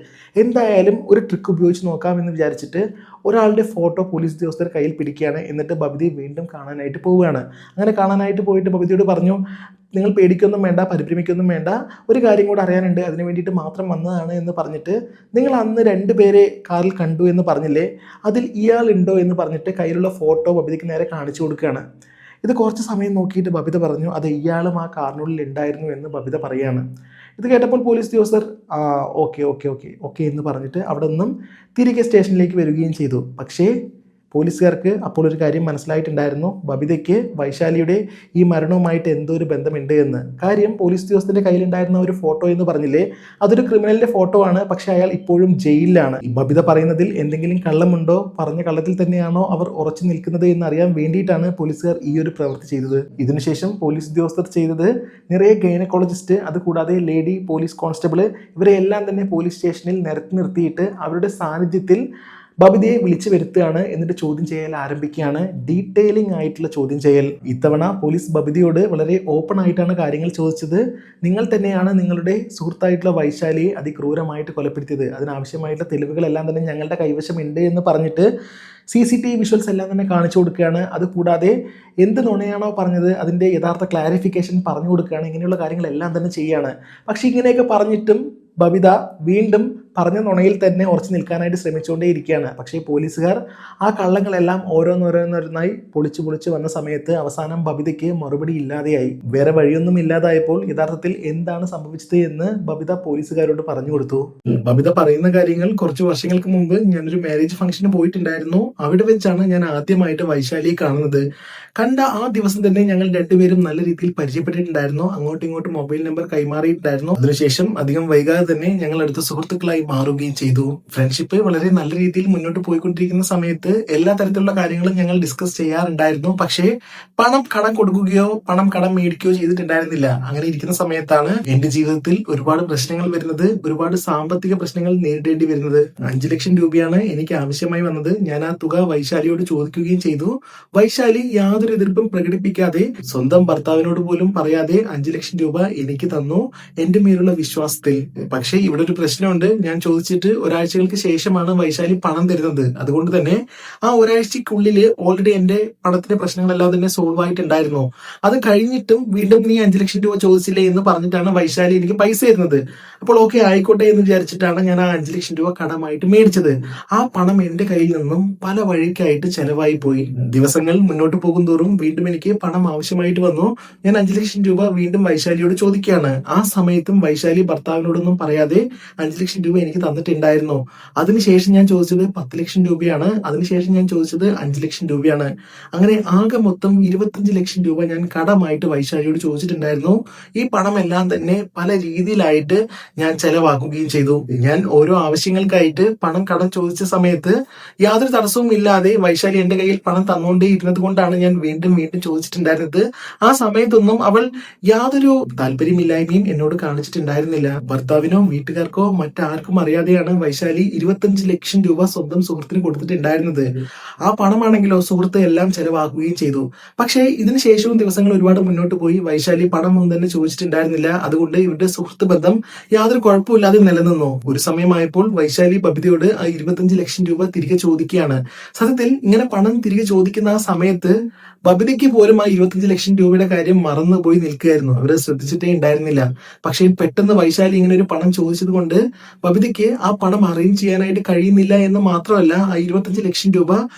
എന്തായാലും ഒരു ട്രിക്ക് ഉപയോഗിച്ച് നോക്കാമെന്ന് വിചാരിച്ചിട്ട് ഒരാളുടെ ഫോട്ടോ പോലീസ് ഉദ്യോഗസ്ഥർ കയ്യിൽ പിടിക്കുകയാണ്. എന്നിട്ട് ബബിതയെ വീണ്ടും കാണാനായിട്ട് പോവുകയാണ്. അങ്ങനെ കാണാനായിട്ട് പോയിട്ട് ബബിതയോട് പറഞ്ഞു, നിങ്ങൾ പേടിക്കൊന്നും വേണ്ട, പരിഭ്രമിക്കൊന്നും വേണ്ട, ഒരു കാര്യം കൂടെ അറിയാനുണ്ട്, അതിന് വേണ്ടിയിട്ട് മാത്രം വന്നതാണ് എന്ന് പറഞ്ഞിട്ട്, നിങ്ങൾ അന്ന് 2 പേരെ കാറിൽ കണ്ടു എന്ന് പറഞ്ഞില്ലേ, അതിൽ ഇയാളുണ്ടോ എന്ന് പറഞ്ഞിട്ട് കയ്യിലുള്ള ഫോട്ടോ ബബിതയ്ക്ക് നേരെ കാണിച്ചു കൊടുക്കുകയാണ്. ഇത് കുറച്ച് സമയം നോക്കിയിട്ട് ബബിത പറഞ്ഞു, അത് ഇയാളും ആ കാറിനുള്ളിൽ ഉണ്ടായിരുന്നു എന്ന് ബബിത പറയുകയാണ്. ഇത് കേട്ടപ്പോൾ പോലീസ് ഉദ്യോഗസ്ഥർ ഓക്കെ എന്ന് പറഞ്ഞിട്ട് അവിടെ നിന്നും തിരികെ സ്റ്റേഷനിലേക്ക് വരികയും ചെയ്തു. പക്ഷേ പോലീസുകാർക്ക് അപ്പോൾ ഒരു കാര്യം മനസ്സിലായിട്ടുണ്ടായിരുന്നു, ബബിതയ്ക്ക് വൈശാലിയുടെ ഈ മരണവുമായിട്ട് എന്തോ ഒരു ബന്ധമുണ്ട് എന്ന്. കാര്യം പോലീസ് ഉദ്യോഗസ്ഥൻ്റെ കയ്യിലുണ്ടായിരുന്ന ഒരു ഫോട്ടോ എന്ന് പറഞ്ഞില്ലേ, അതൊരു ക്രിമിനലിൻ്റെ ഫോട്ടോ ആണ്. പക്ഷേ അയാൾ ഇപ്പോഴും ജയിലിലാണ്. ബബിത പറയുന്നതിൽ എന്തെങ്കിലും കള്ളമുണ്ടോ, പറഞ്ഞ കള്ളത്തിൽ തന്നെയാണോ അവർ ഉറച്ചു നിൽക്കുന്നത് എന്നറിയാൻ വേണ്ടിയിട്ടാണ് പോലീസുകാർ ഈ ഒരു പ്രവൃത്തി ചെയ്തത്. ഇതിനുശേഷം പോലീസ് ഉദ്യോഗസ്ഥർ ചെയ്തത്, നിറയെ ഗൈനക്കോളജിസ്റ്റ്, അതുകൂടാതെ ലേഡി പോലീസ് കോൺസ്റ്റബിൾ, ഇവരെല്ലാം തന്നെ പോലീസ് സ്റ്റേഷനിൽ നിരത്തി നിർത്തിയിട്ട് അവരുടെ സാന്നിധ്യത്തിൽ ബബിതയെ വിളിച്ചു വരുത്തുകയാണ്. എന്നിട്ട് ചോദ്യം ചെയ്യൽ ആരംഭിക്കുകയാണ്, ഡീറ്റെയിലിംഗ് ആയിട്ടുള്ള ചോദ്യം ചെയ്യൽ. ഇത്തവണ പോലീസ് ബബിതയോട് വളരെ ഓപ്പൺ ആയിട്ടാണ് കാര്യങ്ങൾ ചോദിച്ചത്. നിങ്ങൾ തന്നെയാണ് നിങ്ങളുടെ സുഹൃത്തായിട്ടുള്ള വൈശാലിയെ അതിക്രൂരമായിട്ട് കൊലപ്പെടുത്തിയത്, അതിനാവശ്യമായിട്ടുള്ള തെളിവുകളെല്ലാം തന്നെ ഞങ്ങളുടെ കൈവശമുണ്ട് എന്ന് പറഞ്ഞിട്ട് CCTV വിഷ്വൽസ് എല്ലാം തന്നെ കാണിച്ചു കൊടുക്കുകയാണ്. അതുകൂടാതെ എന്ത് നുണയാണോ പറഞ്ഞത് അതിൻ്റെ യഥാർത്ഥ ക്ലാരിഫിക്കേഷൻ പറഞ്ഞു കൊടുക്കുകയാണ്. ഇങ്ങനെയുള്ള കാര്യങ്ങളെല്ലാം തന്നെ ചെയ്യുകയാണ്. പക്ഷേ ഇങ്ങനെയൊക്കെ പറഞ്ഞിട്ടും ബബിത വീണ്ടും പറഞ്ഞ നുണയിൽ തന്നെ ഉറച്ചു നിൽക്കാനായിട്ട് ശ്രമിച്ചുകൊണ്ടേയിരിക്കുകയാണ്. പക്ഷേ പോലീസുകാർ ആ കള്ളങ്ങളെല്ലാം ഓരോന്നോരോന്നായി പൊളിച്ച് വന്ന സമയത്ത് അവസാനം ബബിതയ്ക്ക് മറുപടി ഇല്ലാതെയായി. വേറെ വഴിയൊന്നും ഇല്ലാതായപ്പോൾ യഥാർത്ഥത്തിൽ എന്താണ് സംഭവിച്ചത് എന്ന് ബബിത പോലീസുകാരോട് പറഞ്ഞു കൊടുത്തു. ബബിത പറയുന്ന കാര്യങ്ങൾ, കുറച്ച് വർഷങ്ങൾക്ക് മുമ്പ് ഞാനൊരു മാരേജ് ഫംഗ്ഷന് പോയിട്ടുണ്ടായിരുന്നു. അവിടെ വെച്ചാണ് ഞാൻ ആദ്യമായിട്ട് വൈശാലിയെ കാണുന്നത്. കണ്ട ആ ദിവസം തന്നെ ഞങ്ങൾ 2 പേരും നല്ല രീതിയിൽ പരിചയപ്പെട്ടിട്ടുണ്ടായിരുന്നു. അങ്ങോട്ടും ഇങ്ങോട്ടും മൊബൈൽ നമ്പർ കൈമാറിയിട്ടുണ്ടായിരുന്നു. അതിനുശേഷം അധികം വൈകാതെ തന്നെ ഞങ്ങൾ അടുത്ത സുഹൃത്തുക്കളായി ഫ്രണ്ടായി മാറുകയും ചെയ്തു. ഫ്രണ്ട്ഷിപ്പ് വളരെ നല്ല രീതിയിൽ മുന്നോട്ട് പോയിക്കൊണ്ടിരിക്കുന്ന സമയത്ത് എല്ലാ തരത്തിലുള്ള കാര്യങ്ങളും ഞങ്ങൾ ഡിസ്കസ് ചെയ്യാറുണ്ടായിരുന്നു. പക്ഷേ പണം കടം കൊടുക്കുകയോ പണം കടം മേടിക്കുകയോ ചെയ്തിട്ടുണ്ടായിരുന്നില്ല. അങ്ങനെ ഇരിക്കുന്ന സമയത്താണ് എന്റെ ജീവിതത്തിൽ ഒരുപാട് പ്രശ്നങ്ങൾ വരുന്നത്, ഒരുപാട് സാമ്പത്തിക പ്രശ്നങ്ങൾ നേരിടേണ്ടി വരുന്നത്. 5 ലക്ഷം രൂപയാണ് എനിക്ക് ആവശ്യമായി വന്നത്. ഞാൻ ആ തുക വൈശാലിയോട് ചോദിക്കുകയും ചെയ്തു. വൈശാലി യാതൊരു എതിർപ്പും പ്രകടിപ്പിക്കാതെ സ്വന്തം ഭർത്താവിനോട് പോലും പറയാതെ 5 ലക്ഷം രൂപ എനിക്ക് തന്നു, എന്റെ മേലുള്ള വിശ്വാസത്തിൽ. പക്ഷേ ഇവിടെ ഒരു പ്രശ്നമുണ്ട്. ഞാൻ ചോദിച്ചിട്ട് ഒരാഴ്ചകൾക്ക് ശേഷമാണ് വൈശാലി പണം തരുന്നത്. അതുകൊണ്ട് തന്നെ ആ ഒരാഴ്ചക്കുള്ളിൽ ഓൾറെഡി എന്റെ പണത്തിന്റെ പ്രശ്നങ്ങളെല്ലാം തന്നെ സോൾവ് ആയിട്ടുണ്ടായിരുന്നു. അത് കഴിഞ്ഞിട്ടും വീണ്ടും നീ 5 ലക്ഷം രൂപ ചോദിച്ചില്ലേ എന്ന് പറഞ്ഞിട്ടാണ് വൈശാലി എനിക്ക് പൈസ തരുന്നത്. അപ്പോൾ ഓക്കെ ആയിക്കോട്ടെ എന്ന് വിചാരിച്ചിട്ടാണ് ഞാൻ ആ 5 ലക്ഷം രൂപ കടമായിട്ട് മേടിച്ചത്. ആ പണം എന്റെ കയ്യിൽ നിന്നും പല വഴിക്കായിട്ട് ചെലവായി പോയി. ദിവസങ്ങൾ മുന്നോട്ട് പോകും തോറും വീണ്ടും എനിക്ക് പണം ആവശ്യമായിട്ട് വന്നു. ഞാൻ 5 ലക്ഷം രൂപ വീണ്ടും വൈശാലിയോട് ചോദിക്കുകയാണ്. ആ സമയത്തും വൈശാലി ഭർത്താവിനോടൊന്നും പറയാതെ 5 ലക്ഷം രൂപ എനിക്ക് തന്നിട്ടുണ്ടായിരുന്നു. അതിനുശേഷം ഞാൻ ചോദിച്ചത് 10 ലക്ഷം രൂപയാണ്. അതിനുശേഷം ഞാൻ ചോദിച്ചത് 5 ലക്ഷം രൂപയാണ്. അങ്ങനെ ആകെ മൊത്തം 25 ലക്ഷം രൂപ ഞാൻ കടമായിട്ട് വൈശാലിയോട് ചോദിച്ചിട്ടുണ്ടായിരുന്നു. ഈ പണം എല്ലാം തന്നെ പല രീതിയിലായിട്ട് ഞാൻ ചെലവാക്കുകയും ചെയ്തു. ഞാൻ ഓരോ ആവശ്യങ്ങൾക്കായിട്ട് പണം കടം ചോദിച്ച സമയത്ത് യാതൊരു തടസ്സവും ഇല്ലാതെ വൈശാലി എന്റെ കയ്യിൽ പണം തന്നുകൊണ്ടേ ഇരുന്നത് കൊണ്ടാണ് ഞാൻ വീണ്ടും വീണ്ടും ചോദിച്ചിട്ടുണ്ടായിരുന്നത്. ആ സമയത്തൊന്നും അവൾ യാതൊരു താല്പര്യമില്ലായ്മയും എന്നോട് കാണിച്ചിട്ടുണ്ടായിരുന്നില്ല. ഭർത്താവിനോ വീട്ടുകാർക്കോ മറ്റാർക്കും അറിയാതെയാണ് വൈശാലി 25 ലക്ഷം രൂപ സ്വന്തം സുഹൃത്തിന് കൊടുത്തിട്ടുണ്ടായിരുന്നത്. ആ പണമാണെങ്കിലോ സുഹൃത്ത് എല്ലാം ചെലവാക്കുകയും ചെയ്തു. പക്ഷേ ഇതിനുശേഷവും ദിവസങ്ങൾ ഒരുപാട് മുന്നോട്ട് പോയി. വൈശാലി പണം ഒന്നും തന്നെ ചോദിച്ചിട്ടുണ്ടായിരുന്നില്ല. അതുകൊണ്ട് ഇവരുടെ സുഹൃത്ത് ബന്ധം യാതൊരു കുഴപ്പമില്ലാതെ നിലനിന്നു. ഒരു സമയമായപ്പോൾ വൈശാലി ബബിതയോട് ആ 25 ലക്ഷം രൂപ തിരികെ ചോദിക്കുകയാണ്. സത്യത്തിൽ ഇങ്ങനെ പണം തിരികെ ചോദിക്കുന്ന ആ സമയത്ത് ബബിതയ്ക്ക് പോലും ആ 25 ലക്ഷം രൂപയുടെ കാര്യം മറന്നുപോയി നിൽക്കുകയായിരുന്നു. അവരെ ശ്രദ്ധിച്ചിട്ടേ ഉണ്ടായിരുന്നില്ല. പക്ഷേ പെട്ടെന്ന് വൈശാലി ഇങ്ങനെ ഒരു പണം ചോദിച്ചത് കൊണ്ട് ബബിതയ്ക്ക് ആ പണം അറേഞ്ച് ചെയ്യാനായിട്ട് കഴിയുന്നില്ല എന്ന് മാത്രമല്ല, ആ 25 ലക്ഷം രൂപ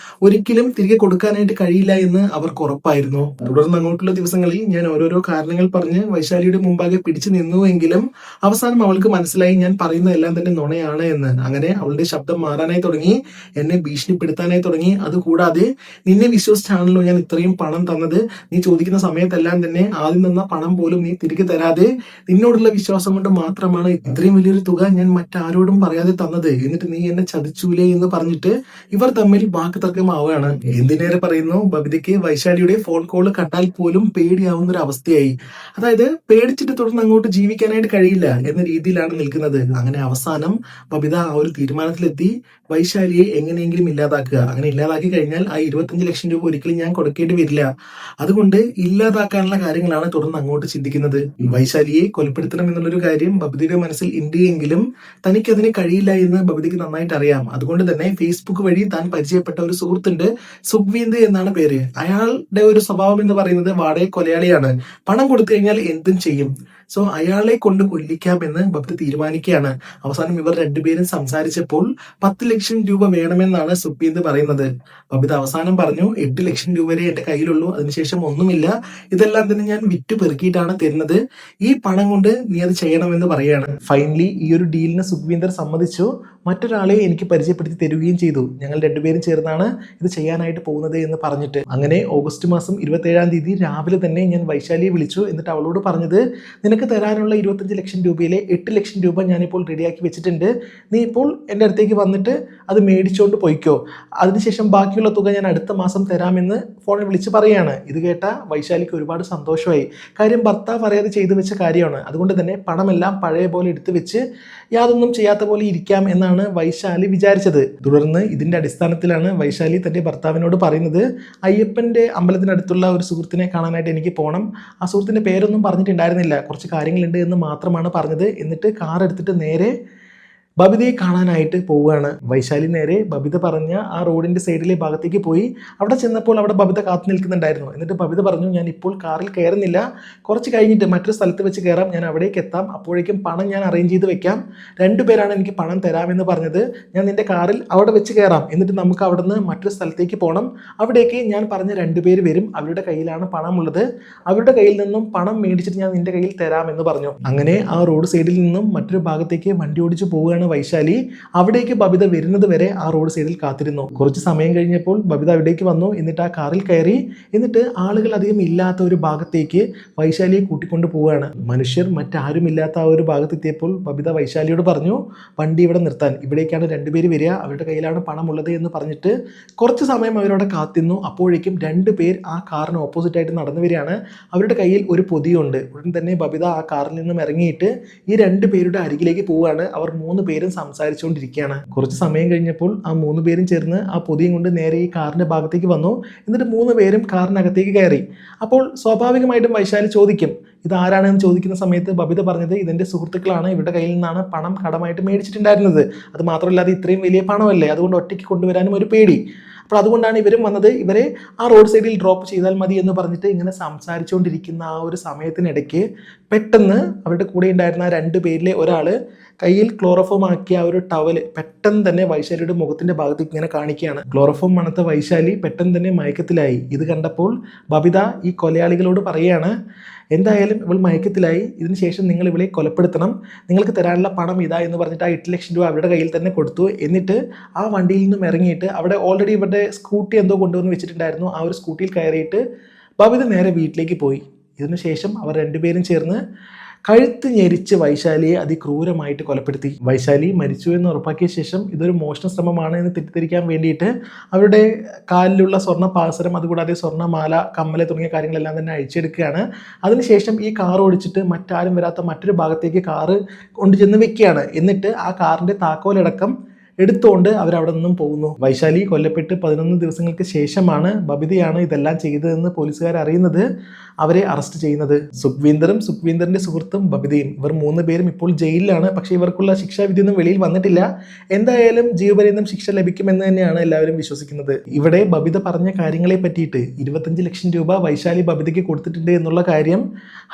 ഒരിക്കലും തിരികെ കൊടുക്കാനായിട്ട് കഴിയില്ല എന്ന് അവർക്ക് ഉറപ്പായിരുന്നു. തുടർന്ന് അങ്ങോട്ടുള്ള ദിവസങ്ങളിൽ ഞാൻ ഓരോരോ കാരണങ്ങൾ പറഞ്ഞ് വൈശാലിയുടെ മുമ്പാകെ പിടിച്ചു നിന്നുവെങ്കിലും അവസാനം അവൾക്ക് മനസ്സിലായി ഞാൻ പറയുന്നതെല്ലാം തന്നെ നുണയാണ് എന്ന്. അങ്ങനെ അവളുടെ ശബ്ദം മാറാനായി തുടങ്ങി, എന്നെ ഭീഷണിപ്പെടുത്താനായി തുടങ്ങി. അതുകൂടാതെ നിന്നെ വിശ്വസിച്ചാണല്ലോ ഞാൻ ഇത്രയും പണം തന്നത്, നീ ചോദിക്കുന്ന സമയത്തെല്ലാം തന്നെ ആദ്യം തന്ന പണം പോലും നീ തിരികെ തരാതെ നിന്നോടുള്ള വിശ്വാസം കൊണ്ട് മാത്രമാണ് ഇത്രയും വലിയൊരു തുക ഞാൻ മറ്റാരോടും പറയാതെ തന്നത്, എന്നിട്ട് നീ എന്നെ ചതിച്ചൂലേ എന്ന് പറഞ്ഞിട്ട് ഇവർ തമ്മിൽ വാക്കുതർക്കമാവുകയാണ്. എന്തിനേറെ പറയുന്നു, ബബിതയ്ക്ക് വൈശാലിയുടെ ഫോൺ കോൾ കണ്ടാൽ പോലും പേടിയാവുന്ന ഒരു അവസ്ഥയായി. അതായത് പേടിച്ചിട്ട് തുടർന്ന് അങ്ങോട്ട് ജീവിക്കാനായിട്ട് കഴിയില്ല എന്ന രീതിയിലാണ് നിൽക്കുന്നത്. അങ്ങനെ അവസാനം ബബിത ആ ഒരു തീരുമാനത്തിലെത്തി, വൈശാലിയെ എങ്ങനെയെങ്കിലും ഇല്ലാതാക്കുക. അങ്ങനെ ഇല്ലാതാക്കി കഴിഞ്ഞാൽ ആ 25 ലക്ഷം രൂപ ഒരിക്കലും ഞാൻ കൊടുക്കേണ്ടി വരില്ല. അതുകൊണ്ട് ഇല്ലാതാക്കാനുള്ള കാര്യങ്ങളാണ് തുടർന്ന് അങ്ങോട്ട് ചിന്തിക്കുന്നത്. വൈശാലിയെ കൊലപ്പെടുത്തണം എന്നുള്ളൊരു കാര്യം ബബിതയുടെ മനസ്സിൽ ഉണ്ട് എങ്കിലും തനിക്കതിന് കഴിയില്ല എന്ന് ബബിതയ്ക്ക് നന്നായിട്ട് അറിയാം. അതുകൊണ്ട് തന്നെ ഫേസ്ബുക്ക് വഴി താൻ പരിചയപ്പെട്ട ഒരു സുഹൃത്തുണ്ട്, സുഖ്വീന്ദ് എന്നാണ് പേര്. അയാളുടെ ഒരു സ്വഭാവം എന്ന് പറയുന്നത് വാടക കൊലയാളിയാണ്. പണം കൊടുത്തു കഴിഞ്ഞാൽ എന്തും ചെയ്യും. സോ അയാളെ കൊണ്ട് കൊല്ലിക്കാമെന്ന് ബബിത തീരുമാനിക്കുകയാണ്. അവസാനം ഇവർ രണ്ടുപേരും സംസാരിച്ചപ്പോൾ 10 ലക്ഷം രൂപ വേണമെന്നാണ് സുഖ്വീന്ദ് പറയുന്നത്. ബബിത അവസാനം പറഞ്ഞു, 8 ലക്ഷം രൂപ വരെ എന്റെ കയ്യിലുള്ളൂ, അതിനുശേഷം ഒന്നുമില്ല, ഇതെല്ലാം തന്നെ ഞാൻ വിറ്റ് പെറുക്കിയിട്ടാണ് തരുന്നത്, ഈ പണം കൊണ്ട് നീ അത് ചെയ്യണമെന്ന് പറയാണ്. ഫൈനലി ഈ ഒരു ഡീലിന് സുഖ്വീന്ദർ സമ്മതിച്ചു. മറ്റൊരാളെ എനിക്ക് പരിചയപ്പെടുത്തി തരുകയും ചെയ്തു. ഞങ്ങൾ രണ്ടുപേരും ചേർന്നാണ് ഇത് ചെയ്യാനായിട്ട് പോകുന്നത് എന്ന് പറഞ്ഞിട്ട്. അങ്ങനെ ഓഗസ്റ്റ് മാസം 27-ാം തീയതി രാവിലെ തന്നെ ഞാൻ വൈശാലിയെ വിളിച്ചു. എന്നിട്ട് അവളോട് പറഞ്ഞത്, നിനക്ക് തരാനുള്ള 25 ലക്ഷം രൂപയിലെ 8 ലക്ഷം രൂപ ഞാനിപ്പോൾ റെഡിയാക്കി വെച്ചിട്ടുണ്ട്, നീ ഇപ്പോൾ എൻ്റെ അടുത്തേക്ക് വന്നിട്ട് അത് മേടിച്ചുകൊണ്ട് പോയിക്കോ, അതിനുശേഷം ബാക്കിയുള്ള തുക ഞാൻ അടുത്ത മാസം തരാമെന്ന് ഫോണിൽ വിളിച്ച് പറയുകയാണ്. ഇത് കേട്ട വൈശാലിക്ക് ഒരുപാട് സന്തോഷമായി. കാര്യം ഭർത്താവ് അറിയാതെ ചെയ്തു വെച്ച കാര്യമാണ്. അതുകൊണ്ട് തന്നെ പണമെല്ലാം പഴയ പോലെ എടുത്തു വെച്ച് യാതൊന്നും ചെയ്യാത്ത പോലെ ഇരിക്കാം എന്നാണ് വൈശാലി വിചാരിച്ചത്. തുടർന്ന് ഇതിന്റെ അടിസ്ഥാനത്തിലാണ് വൈശാലി തന്റെ ഭർത്താവിനോട് പറയുന്നത്, അയ്യപ്പന്റെ അമ്പലത്തിനടുത്തുള്ള ഒരു സുഹൃത്തിനെ കാണാനായിട്ട് എനിക്ക് പോകണം. ആ സുഹൃത്തിന്റെ പേരൊന്നും പറഞ്ഞിട്ടുണ്ടായിരുന്നില്ല, കുറച്ച് കാര്യങ്ങളുണ്ട് എന്ന് മാത്രമാണ് പറഞ്ഞത്. എന്നിട്ട് കാർ എടുത്തിട്ട് നേരെ ബബിതയെ കാണാനായിട്ട് പോവുകയാണ്. വൈശാലി നേരെ ബബിത പറഞ്ഞ ആ റോഡിന്റെ സൈഡിലെ ഭാഗത്തേക്ക് പോയി. അവിടെ ചെന്നപ്പോൾ അവിടെ ബബിത കാത്തു നിൽക്കുന്നുണ്ടായിരുന്നു. എന്നിട്ട് ബബിത പറഞ്ഞു, ഞാൻ ഇപ്പോൾ കാറിൽ കയറുന്നില്ല, കുറച്ച് കഴിഞ്ഞിട്ട് മറ്റൊരു സ്ഥലത്ത് വെച്ച് കയറാം, ഞാൻ അവിടേക്ക് എത്താം, അപ്പോഴേക്കും പണം ഞാൻ അറേഞ്ച് ചെയ്ത് വെക്കാം, രണ്ടുപേരാണ് എനിക്ക് പണം തരാമെന്ന് പറഞ്ഞത്, ഞാൻ നിന്റെ കാറിൽ അവിടെ വെച്ച് കയറാം, എന്നിട്ട് നമുക്ക് അവിടെ നിന്ന് മറ്റൊരു സ്ഥലത്തേക്ക് പോകണം, അവിടേക്ക് ഞാൻ പറഞ്ഞ രണ്ടുപേര് വരും, അവരുടെ കയ്യിലാണ് പണം ഉള്ളത്, അവരുടെ കയ്യിൽ നിന്നും പണം മേടിച്ചിട്ട് ഞാൻ നിന്റെ കയ്യിൽ തരാമെന്ന് പറഞ്ഞു. അങ്ങനെ ആ റോഡ് സൈഡിൽ നിന്നും മറ്റൊരു ഭാഗത്തേക്ക് വണ്ടി ഓടിച്ച് പോവുകയാണ് പോവുകയാണ് വൈശാലി. അവിടേക്ക് ബബിത വരുന്നത് വരെ ആ റോഡ് സൈഡിൽ കാത്തിരുന്നു. കുറച്ച് സമയം കഴിഞ്ഞപ്പോൾ ബബിത അവിടേക്ക് വന്നു. എന്നിട്ട് ആ കാറിൽ കയറി. എന്നിട്ട് ആളുകൾ അധികം ഇല്ലാത്ത ഒരു ഭാഗത്തേക്ക് വൈശാലിയെ കൂട്ടിക്കൊണ്ട് പോവുകയാണ്. മനുഷ്യർ മറ്റാരും ഇല്ലാത്ത ആ ഒരു ഭാഗത്തെത്തിയപ്പോൾ ബബിത വൈശാലിയോട് പറഞ്ഞു വണ്ടി ഇവിടെ നിർത്താൻ, ഇവിടേക്കാണ് രണ്ടുപേര് വരിക, അവരുടെ കയ്യിലാണ് പണമുള്ളത് എന്ന് പറഞ്ഞിട്ട് കുറച്ച് സമയം അവരവിടെ കാത്തിരുന്നു. അപ്പോഴേക്കും 2 പേർ ആ കാറിന് ഓപ്പോസിറ്റ് ആയിട്ട് നടന്നു വരികയാണ്. അവരുടെ കയ്യിൽ ഒരു പൊതിയുണ്ട്. ഉടൻ തന്നെ ബബിത ആ കാറിൽ നിന്നും ഇറങ്ങിയിട്ട് ഈ 2 പേരുടെ അരികിലേക്ക് പോവുകയാണ്. അവർ 3 പേരും സംസാരിച്ചുകൊണ്ടിരിക്കുകയാണ്. കുറച്ച് സമയം കഴിഞ്ഞപ്പോൾ ആ 3 പേരും ചേർന്ന് ആ പൊതിയും കൊണ്ട് നേരെ ഈ കാറിന്റെ ഭാഗത്തേക്ക് വന്നു. എന്നിട്ട് 3 പേരും കാറിനകത്തേക്ക് കയറി. അപ്പോൾ സ്വാഭാവികമായിട്ടും വൈശാലി ചോദിക്കും ഇതാരാണെന്ന് ചോദിക്കുന്ന സമയത്ത് ബബിത പറഞ്ഞത് ഇതെൻ്റെ സുഹൃത്തുക്കളാണ്, ഇവരുടെ കയ്യിൽ നിന്നാണ് പണം കടമായിട്ട് മേടിച്ചിട്ടുണ്ടായിരുന്നത്. അത് മാത്രമല്ല അത് ഇത്രയും വലിയ പണമല്ലേ, അതുകൊണ്ട് ഒറ്റയ്ക്ക് കൊണ്ടുവരാനും ഒരു പേടി. അപ്പോൾ അതുകൊണ്ടാണ് ഇവരും വന്നത്, ഇവരെ ആ റോഡ് സൈഡിൽ ഡ്രോപ്പ് ചെയ്താൽ മതി എന്ന് പറഞ്ഞിട്ട് ഇങ്ങനെ സംസാരിച്ചുകൊണ്ടിരിക്കുന്ന ആ ഒരു സമയത്തിനിടയ്ക്ക് പെട്ടെന്ന് അവരുടെ കൂടെ ഉണ്ടായിരുന്ന ആ 2 പേരിലെ ഒരാൾ കയ്യിൽ ക്ലോറോഫോം ആക്കിയ ആ ഒരു ടവൽ പെട്ടെന്ന് തന്നെ വൈശാലിയുടെ മുഖത്തിന്റെ ഭാഗത്തേക്ക് ഇങ്ങനെ കാണിക്കുകയാണ്. ക്ലോറോഫോം മണത്ത വൈശാലി പെട്ടെന്ന് തന്നെ മയക്കത്തിലായി. ഇത് കണ്ടപ്പോൾ ബബിത ഈ കൊലയാളികളോട് പറയുകയാണ് എന്തായാലും ഇവൾ മയക്കത്തിലായി, ഇതിനുശേഷം നിങ്ങൾ ഇവളെ കൊലപ്പെടുത്തണം, നിങ്ങൾക്ക് തരാനുള്ള പണം ഇതാ എന്ന് പറഞ്ഞിട്ട് ആ 8 ലക്ഷം രൂപ അവരുടെ കയ്യിൽ തന്നെ കൊടുത്തു. എന്നിട്ട് ആ വണ്ടിയിൽ നിന്നും ഇറങ്ങിയിട്ട് അവിടെ ഓൾറെഡി ഇവരുടെ സ്കൂട്ടി എന്തോ കൊണ്ടുവന്ന് വെച്ചിട്ടുണ്ടായിരുന്നു, ആ ഒരു സ്കൂട്ടിയിൽ കയറിയിട്ട് ബബിത നേരെ വീട്ടിലേക്ക് പോയി. ഇതിനുശേഷം അവർ 2 പേരും ചേർന്ന് കഴുത്ത് ഞെരിച്ച് വൈശാലിയെ അതിക്രൂരമായിട്ട് കൊലപ്പെടുത്തി. വൈശാലി മരിച്ചു എന്ന് ഉറപ്പാക്കിയ ശേഷം ഇതൊരു മോഷണ ശ്രമമാണ് എന്ന് തെറ്റിദ്ധരിക്കാൻ വേണ്ടിയിട്ട് അവരുടെ കാലിലുള്ള സ്വർണ്ണ പാസരം, അതുകൂടാതെ സ്വർണ്ണമാല, കമ്മല തുടങ്ങിയ കാര്യങ്ങളെല്ലാം തന്നെ അഴിച്ചെടുക്കുകയാണ്. അതിനുശേഷം ഈ കാർ ഓടിച്ചിട്ട് മറ്റാരും വരാത്ത മറ്റൊരു ഭാഗത്തേക്ക് കാറ് കൊണ്ടുചെന്ന് വെക്കുകയാണ്. എന്നിട്ട് ആ കാറിൻ്റെ താക്കോലടക്കം എടുത്തുകൊണ്ട് അവരവിടെ നിന്നും പോകുന്നു. വൈശാലി കൊല്ലപ്പെട്ട് 11 ദിവസങ്ങൾക്ക് ശേഷമാണ് ബബിതയാണ് ഇതെല്ലാം ചെയ്തതെന്ന് പോലീസുകാർ അറിയുന്നത്. അവരെ അറസ്റ്റ് ചെയ്യുന്നത് സുഖ്വീന്ദറിന്റെ സുഹൃത്തും ബബിതയും, ഇവർ 3 പേരും ഇപ്പോൾ ജയിലിലാണ്. പക്ഷേ ഇവർക്കുള്ള ശിക്ഷാവിധിയൊന്നും വെളിയിൽ വന്നിട്ടില്ല. എന്തായാലും ജീവപര്യന്തം ശിക്ഷ ലഭിക്കുമെന്ന് തന്നെയാണ് എല്ലാവരും വിശ്വസിക്കുന്നത്. ഇവിടെ ബബിത പറഞ്ഞ കാര്യങ്ങളെ പറ്റിയിട്ട് 25 ലക്ഷം രൂപ വൈശാലി ബബിതയ്ക്ക് കൊടുത്തിട്ടുണ്ട് എന്നുള്ള കാര്യം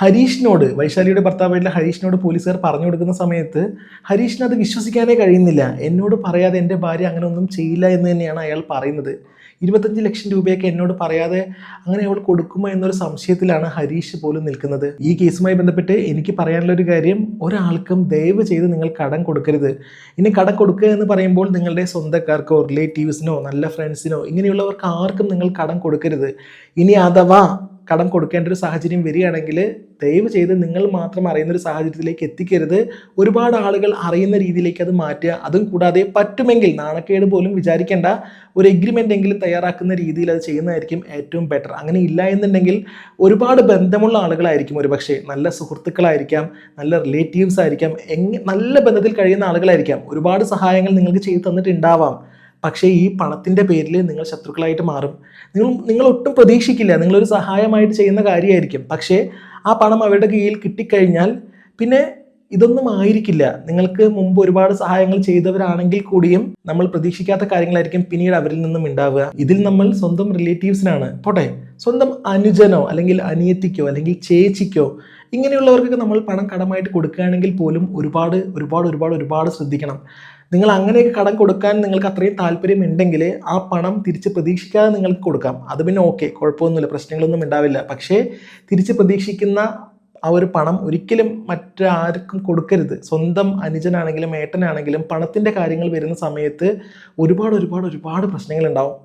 ഹരീഷിനോട്, വൈശാലിയുടെ ഭർത്താവായിട്ടുള്ള ഹരീഷിനോട് പോലീസുകാർ പറഞ്ഞു കൊടുക്കുന്ന സമയത്ത് ഹരീഷിന് അത് വിശ്വസിക്കാനേ കഴിയുന്നില്ല. എന്നോട് പറയാതെ എൻ്റെ ഭാര്യ അങ്ങനെ ഒന്നും ചെയ്യില്ല എന്ന് തന്നെയാണ് അയാൾ പറയുന്നത്. 25 ലക്ഷം രൂപയൊക്കെ എന്നോട് പറയാതെ അങ്ങനെ അവൾ കൊടുക്കുമോ എന്നൊരു സംശയത്തിലാണ് ഹരീഷ് പോലും നിൽക്കുന്നത്. ഈ കേസുമായി ബന്ധപ്പെട്ട് എനിക്ക് പറയാനുള്ള ഒരു കാര്യം, ഒരാൾക്കും ദയവ് ചെയ്ത് നിങ്ങൾ കടം കൊടുക്കരുത്. ഇനി കടം കൊടുക്കുക എന്ന് പറയുമ്പോൾ നിങ്ങളുടെ സ്വന്തക്കാർക്കോ റിലേറ്റീവ്സിനോ നല്ല ഫ്രണ്ട്സിനോ ഇങ്ങനെയുള്ളവർക്ക് ആർക്കും നിങ്ങൾ കടം കൊടുക്കരുത്. ഇനി അഥവാ കടം കൊടുക്കേണ്ട ഒരു സാഹചര്യം വരികയാണെങ്കിൽ ദയവ് ചെയ്ത് നിങ്ങൾ മാത്രം അറിയുന്ന ഒരു സാഹചര്യത്തിലേക്ക് എത്തിക്കരുത്. ഒരുപാട് ആളുകൾ അറിയുന്ന രീതിയിലേക്ക് അത് മാറ്റുക. അതും കൂടാതെ പറ്റുമെങ്കിൽ നാണക്കേട് പോലും വിചാരിക്കേണ്ട, ഒരു എഗ്രിമെൻ്റ് എങ്കിലും തയ്യാറാക്കുന്ന രീതിയിൽ അത് ചെയ്യുന്നതായിരിക്കും ഏറ്റവും ബെറ്റർ. അങ്ങനെ ഇല്ല എന്നുണ്ടെങ്കിൽ ഒരുപാട് ബന്ധമുള്ള ആളുകളായിരിക്കും, ഒരുപക്ഷെ നല്ല സുഹൃത്തുക്കളായിരിക്കാം, നല്ല റിലേറ്റീവ്സ് ആയിരിക്കാം, നല്ല ബന്ധത്തിൽ കഴിയുന്ന ആളുകളായിരിക്കാം, ഒരുപാട് സഹായങ്ങൾ നിങ്ങൾക്ക് ചെയ്തു തന്നിട്ടുണ്ടാവാം. പക്ഷേ ഈ പണത്തിൻ്റെ പേരിൽ നിങ്ങൾ ശത്രുക്കളായിട്ട് മാറും. നിങ്ങൾ ഒട്ടും പ്രതീക്ഷിക്കില്ല, നിങ്ങളൊരു സഹായമായിട്ട് ചെയ്യുന്ന കാര്യമായിരിക്കും. പക്ഷേ ആ പണം അവരുടെ കയ്യിൽ കിട്ടിക്കഴിഞ്ഞാൽ പിന്നെ ഇതൊന്നും ആയിരിക്കില്ല. നിങ്ങൾക്ക് മുമ്പ് ഒരുപാട് സഹായങ്ങൾ ചെയ്തവരാണെങ്കിൽ കൂടിയും നമ്മൾ പ്രതീക്ഷിക്കാത്ത കാര്യങ്ങളായിരിക്കും പിന്നീട് അവരിൽ നിന്നും ഉണ്ടാവുക. ഇതിൽ നമ്മൾ സ്വന്തം റിലേറ്റീവ്സിനാണ്, പോട്ടെ സ്വന്തം അനുജനോ അല്ലെങ്കിൽ അനിയത്തിക്കോ അല്ലെങ്കിൽ ചേച്ചിക്കോ ഇങ്ങനെയുള്ളവർക്കൊക്കെ നമ്മൾ പണം കടമായിട്ട് കൊടുക്കുകയാണെങ്കിൽ പോലും ഒരുപാട് ശ്രദ്ധിക്കണം. നിങ്ങൾ അങ്ങനെയൊക്കെ കടം കൊടുക്കാൻ നിങ്ങൾക്ക് അത്രയും താല്പര്യം ഉണ്ടെങ്കിൽ ആ പണം തിരിച്ച് പ്രതീക്ഷിക്കാതെ നിങ്ങൾക്ക് കൊടുക്കാം. അത് പിന്നെ ഓക്കെ, കുഴപ്പമൊന്നുമില്ല, പ്രശ്നങ്ങളൊന്നും ഉണ്ടാവില്ല. പക്ഷേ തിരിച്ച് പ്രതീക്ഷിക്കുന്ന ആ ഒരു പണം ഒരിക്കലും മറ്റാർക്കും കൊടുക്കരുത്. സ്വന്തം അനുജനാണെങ്കിലും ഏട്ടനാണെങ്കിലും പണത്തിൻ്റെ കാര്യങ്ങൾ വരുന്ന സമയത്ത് ഒരുപാട് പ്രശ്നങ്ങളുണ്ടാവും.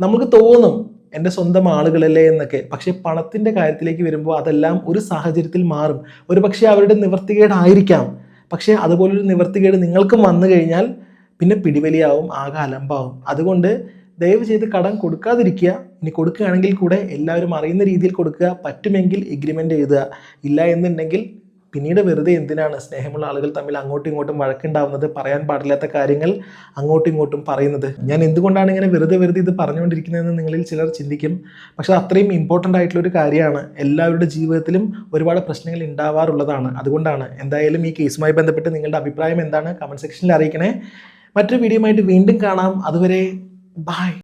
നമുക്ക് തോന്നും എൻ്റെ സ്വന്തം ആളുകളല്ലേ എന്നൊക്കെ, പക്ഷേ പണത്തിൻ്റെ കാര്യത്തിലേക്ക് വരുമ്പോൾ അതെല്ലാം ഒരു സാഹചര്യത്തിൽ മാറും. ഒരുപക്ഷെ അവരുടെ നിവൃത്തികേടായിരിക്കാം. പക്ഷേ അതുപോലൊരു നിവൃത്തികേട് നിങ്ങൾക്കും വന്നു കഴിഞ്ഞാൽ പിന്നെ പിടിവലിയാവും, ആകെ അലമ്പാവും. അതുകൊണ്ട് ദയവ് ചെയ്ത് കടം കൊടുക്കാതിരിക്കുക. ഇനി കൊടുക്കുകയാണെങ്കിൽ കൂടെ എല്ലാവരും അറിയുന്ന രീതിയിൽ കൊടുക്കുക. പറ്റുമെങ്കിൽ എഗ്രിമെൻ്റ് എഴുതുക. ഇല്ല എന്നുണ്ടെങ്കിൽ പിന്നീട് വെറുതെ എന്തിനാണ് സ്നേഹമുള്ള ആളുകൾ തമ്മിൽ അങ്ങോട്ടും ഇങ്ങോട്ടും വഴക്കുണ്ടാവുന്നത്, പറയാൻ പാടില്ലാത്ത കാര്യങ്ങൾ അങ്ങോട്ടും ഇങ്ങോട്ടും പറയുന്നത്. ഞാൻ എന്തുകൊണ്ടാണ് ഇങ്ങനെ വെറുതെ ഇത് പറഞ്ഞുകൊണ്ടിരിക്കുന്നതെന്ന് നിങ്ങളിൽ ചിലർ ചിന്തിക്കും. പക്ഷെ അത്രയും ഇമ്പോർട്ടൻ്റ് ആയിട്ടുള്ളൊരു കാര്യമാണ്. എല്ലാവരുടെ ജീവിതത്തിലും ഒരുപാട് പ്രശ്നങ്ങൾ ഉണ്ടാവാറുള്ളതാണ്. അതുകൊണ്ടാണ്. എന്തായാലും ഈ കേസുമായി ബന്ധപ്പെട്ട് നിങ്ങളുടെ അഭിപ്രായം എന്താണ് കമൻറ്റ് സെക്ഷനിൽ അറിയിക്കണേ. മറ്റൊരു വീഡിയോയുമായിട്ട് വീണ്ടും കാണാം. അതുവരെ ബൈ.